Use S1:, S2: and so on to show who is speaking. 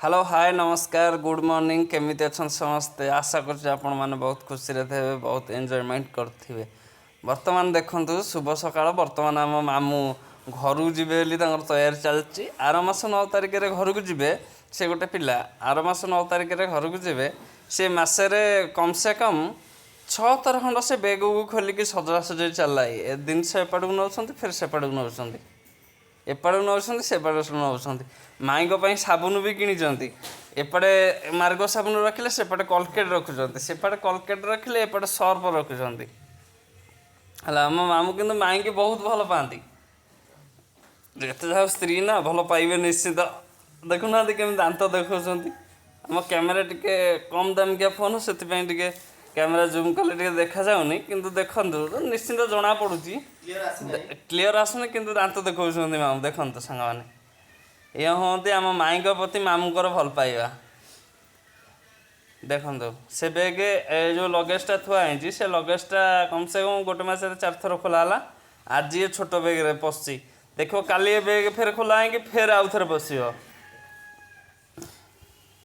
S1: Hello hi नमस्कार good morning केमिति अच्छा समस्ते आशा कर बहुत खुशी थे बहुत एंजॉयमेंट करेंगे। बर्तमान देखु शुभ सका बर्तमान आम मामू घर जी तैयारी चलती आर मास 9 तारिख में घर को जी से गोटे पिला आर मास 9 तारिख में घर को जी से मसरे कम से कम 6 थर खंड से बेग को खोलिकी सजासजी चलाई जिनस एपट को नौ फिर सेपट को नौ एपट नौ सेपट नौ माई साबुन भी किणी एपटे मार्ग साबुन रखिले सेपटे कलकेट रखुच्च सेपटे कलकेट रखिले एपटे सर्फ रखुच्च आम मामू किंतु माई की बहुत भल पाती जिते जा स्त्री ना भल पाइबे निश्चित। देखुना केमी दांत देखा आम कैमेरा टिके कम दामिकिया फोन से कैमेरा जूम कले देखा जाऊनी किंतु देखु निश्चिंत जना पड़ुची क्लीयर आसुनी किंतु दांत देखा मामू देखु सांग मैंने ये हमें आम माई प्रति मामूर भल पाइबा देखो से बेग जो लगेजटा थुआई से लगेजटा कम से कम गोटे मस 4 थर खोला आज ये छोट बेग पशि देखो काली बेग फेर खोला है कि फेर आउ थे पशिव